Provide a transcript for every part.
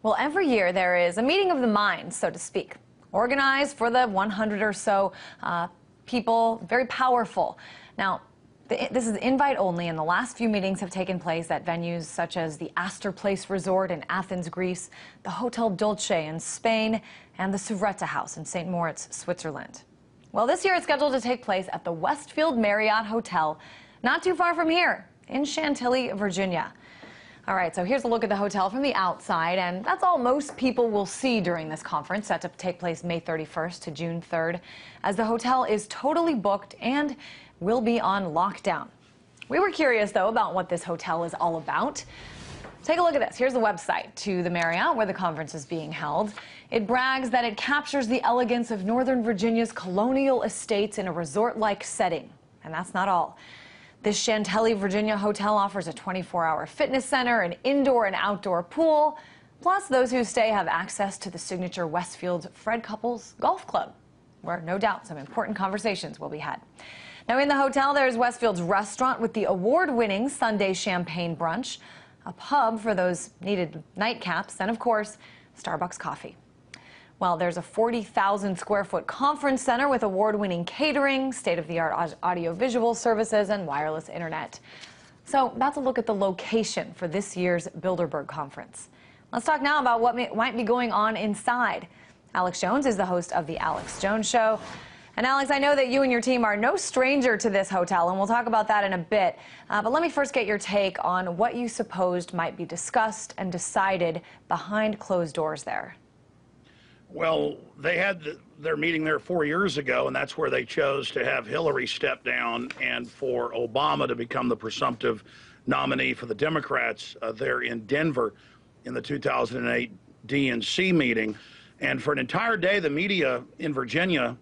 Well, every year there is a meeting of the minds, so to speak, organized for the 100 or so people, very powerful. Now, this is invite only, and the last few meetings have taken place at venues such as the Astor Place Resort in Athens, Greece, the Hotel Dulce in Spain, and the Suvretta House in St. Moritz, Switzerland. Well, this year it's scheduled to take place at the Westfield Marriott Hotel, not too far from here, in Chantilly, Virginia. All right, so here's a look at the hotel from the outside, and that's all most people will see during this conference, set to take place May 31st to June 3rd, as the hotel is totally booked and will be on lockdown. We were curious, though, about what this hotel is all about. Take a look at this. Here's the website to the Marriott, where the conference is being held. It brags that it captures the elegance of Northern Virginia's colonial estates in a resort-like setting. And that's not all. This Chantilly, Virginia hotel offers a 24-hour fitness center, an indoor and outdoor pool. Plus, those who stay have access to the signature Westfield Fred Couples Golf Club, where no doubt some important conversations will be had. Now, in the hotel, there's Westfield's restaurant with the award-winning Sunday champagne brunch, a pub for those needed nightcaps, and, of course, Starbucks coffee. Well, there's a 40,000-square-foot conference center with award-winning catering, state-of-the-art audio-visual services, and wireless internet. So that's a look at the location for this year's Bilderberg conference. Let's talk now about what might be going on inside. Alex Jones is the host of The Alex Jones Show. And Alex, I know that you and your team are no stranger to this hotel, and we'll talk about that in a bit. But let me first get your take on what you supposed might be discussed and decided behind closed doors there. Well, they had their meeting there 4 years ago, and that's where they chose to have Hillary step down and for Obama to become the presumptive nominee for the Democrats there in Denver in the 2008 DNC meeting. And for an entire day, the media in Virginia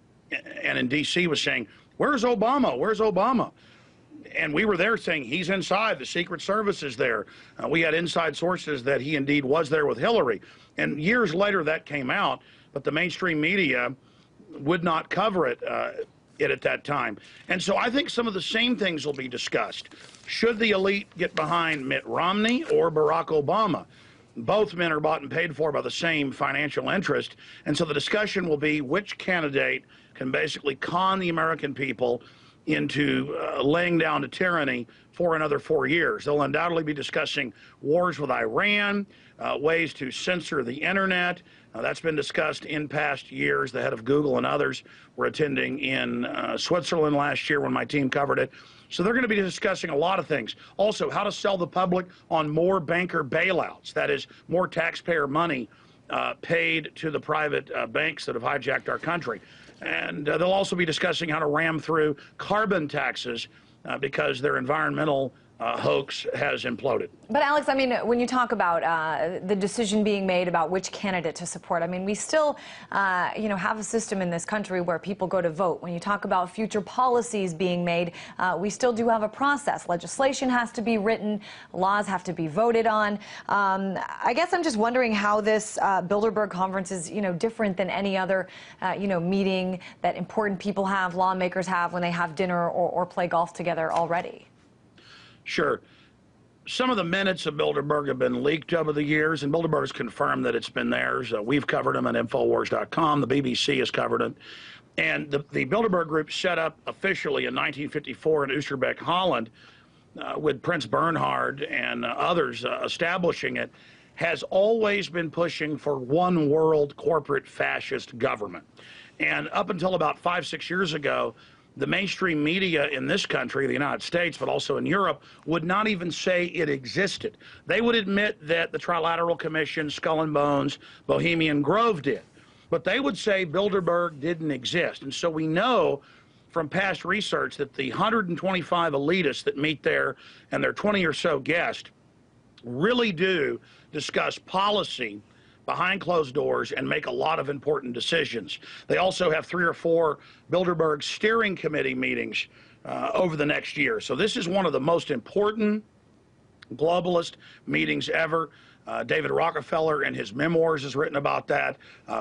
and in D.C. was saying, "Where's Obama? Where's Obama?" And we were there saying, he's inside, the Secret Service is there. We had inside sources that he indeed was there with Hillary. And years later that came out, but the mainstream media would not cover it at that time. And so I think some of the same things will be discussed. Should the elite get behind Mitt Romney or Barack Obama? Both men are bought and paid for by the same financial interest. And so the discussion will be which candidate can basically con the American people into laying down to tyranny for another 4 years. They'll undoubtedly be discussing wars with Iran, ways to censor the internet. That's been discussed in past years. The head of Google and others were attending in Switzerland last year when my team covered it. So they're going to be discussing a lot of things. Also, how to sell the public on more banker bailouts. That is, more taxpayer money paid to the private banks that have hijacked our country. And they'll also be discussing how to ram through carbon taxes because their environmental hoax has imploded. But Alex, I mean, when you talk about the decision being made about which candidate to support, I mean, we still, have a system in this country where people go to vote. When you talk about future policies being made, we still do have a process. Legislation has to be written, laws have to be voted on. I guess I'm just wondering how this Bilderberg conference is, different than any other, meeting that important people have, lawmakers have when they have dinner or play golf together already. Sure. Some of the minutes of Bilderberg have been leaked over the years, and Bilderberg's confirmed that it's been theirs. We've covered them at Infowars.com. The BBC has covered it. And the Bilderberg group set up officially in 1954 in Oosterbeek, Holland, with Prince Bernhard and others establishing it, has always been pushing for one world corporate fascist government. And up until about 5-6 years ago, the mainstream media in this country, the United States, but also in Europe, would not even say it existed. They would admit that the Trilateral Commission, Skull and Bones, Bohemian Grove did. But they would say Bilderberg didn't exist. And so we know from past research that the 125 elitists that meet there and their 20 or so guests really do discuss policy behind closed doors and make a lot of important decisions. They also have 3 or 4 Bilderberg steering committee meetings over the next year. So this is one of the most important globalist meetings ever. David Rockefeller in his memoirs has written about that.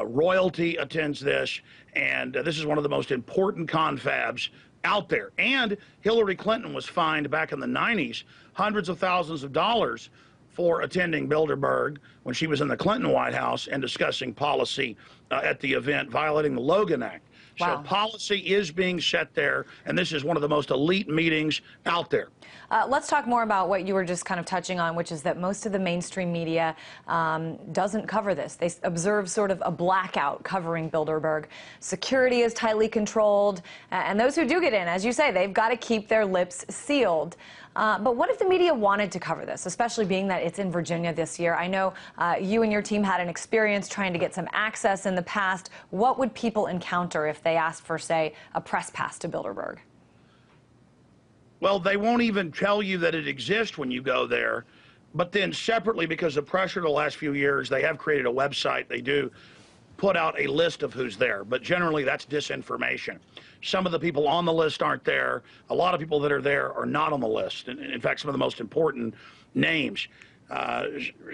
Royalty attends this, and this is one of the most important confabs out there. And Hillary Clinton was fined back in the 90s hundreds of thousands of dollars for attending Bilderberg when she was in the Clinton White House and discussing policy at the event, violating the Logan Act. Wow. So policy is being set there, and this is one of the most elite meetings out there. Let's talk more about what you were just kind of touching on, which is that most of the mainstream media doesn't cover this. They observe sort of a blackout covering Bilderberg. Security is tightly controlled, and those who do get in, as you say, they've got to keep their lips sealed. But what if the media wanted to cover this, especially being that it's in Virginia this year? I know you and your team had an experience trying to get some access in the past. What would people encounter if they asked for, say, a press pass to Bilderberg? Well, they won't even tell you that it exists when you go there. But then separately, because of pressure the last few years, they have created a website. They do put out a list of who's there, but generally that's disinformation. Some of the people on the list aren't there. A lot of people that are there are not on the list. In fact, some of the most important names.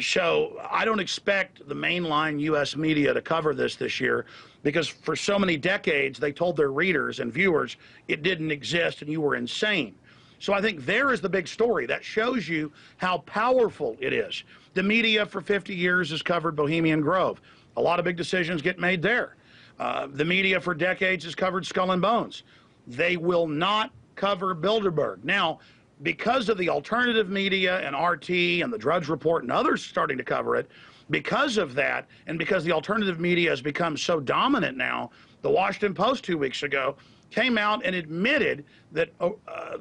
So I don't expect the mainline U.S. media to cover this year, because for so many decades they told their readers and viewers it didn't exist and you were insane. So I think there is the big story that shows you how powerful it is. The media for 50 years has covered Bohemian Grove. A lot of big decisions get made there. The media for decades has covered Skull and Bones. They will not cover Bilderberg. Now, because of the alternative media and RT and the Drudge Report and others starting to cover it, because of that, and because the alternative media has become so dominant now, the Washington Post 2 weeks ago came out and admitted that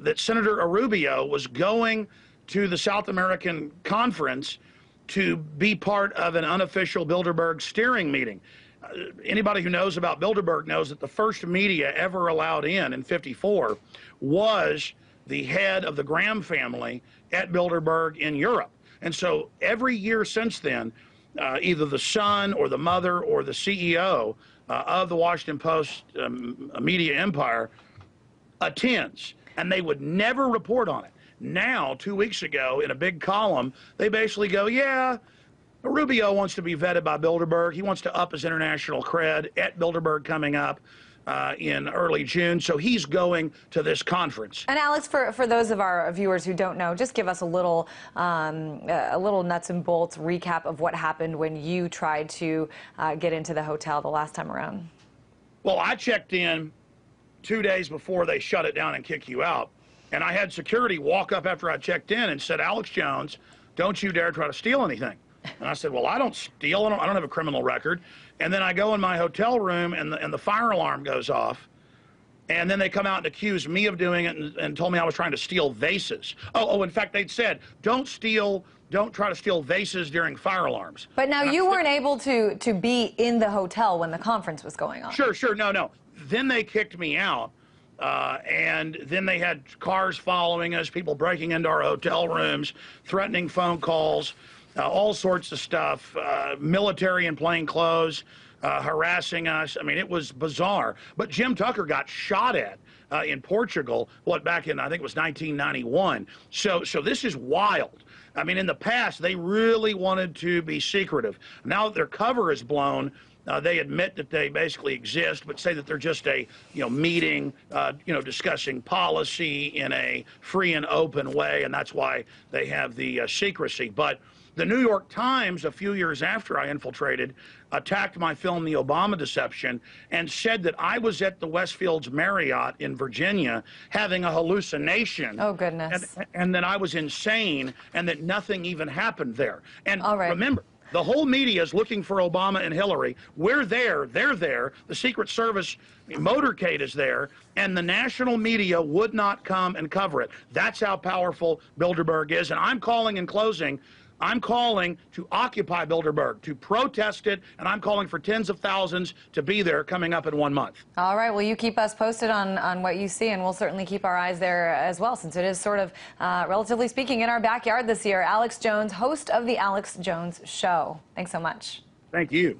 that Senator Rubio was going to the South American Conference to be part of an unofficial Bilderberg steering meeting. Anybody who knows about Bilderberg knows that the first media ever allowed in '54, was the head of the Graham family at Bilderberg in Europe. And so every year since then, either the son or the mother or the CEO of the Washington Post media empire attends, and they would never report on it. Now, 2 weeks ago, in a big column, they basically go, yeah, Rubio wants to be vetted by Bilderberg. He wants to up his international cred at Bilderberg coming up in early June, so he's going to this conference. And Alex, for those of our viewers who don't know, just give us a little nuts and bolts recap of what happened when you tried to get into the hotel the last time around. Well, I checked in 2 days before they shut it down and kick you out, and I had security walk up after I checked in and said, "Alex Jones, don't you dare try to steal anything." And I said, well, I don't steal. I don't have a criminal record. And then I go in my hotel room, and the fire alarm goes off. And then they come out and accuse me of doing it and told me I was trying to steal vases. Oh, in fact, they'd said, don't try to steal vases during fire alarms. But now you weren't able to be in the hotel when the conference was going on. Sure, no. Then they kicked me out. And then they had cars following us, people breaking into our hotel rooms, threatening phone calls. All sorts of stuff, military in plain clothes, harassing us. I mean, it was bizarre. But Jim Tucker got shot at in Portugal, back in, I think it was 1991. So this is wild. I mean, in the past, they really wanted to be secretive. Now that their cover is blown, they admit that they basically exist, but say that they're just a meeting, discussing policy in a free and open way, and that's why they have the secrecy. But the New York Times, a few years after I infiltrated, attacked my film, The Obama Deception, and said that I was at the Westfields Marriott in Virginia having a hallucination. Oh, goodness. And that I was insane and that nothing even happened there. And right. Remember, the whole media is looking for Obama and Hillary. We're there. They're there. The Secret Service motorcade is there. And the national media would not come and cover it. That's how powerful Bilderberg is. And I'm calling in closing, I'm calling to occupy Bilderberg, to protest it, and I'm calling for tens of thousands to be there coming up in 1 month. All right. Well, you keep us posted on what you see, and we'll certainly keep our eyes there as well, since it is sort of, relatively speaking, in our backyard this year. Alex Jones, host of The Alex Jones Show. Thanks so much. Thank you.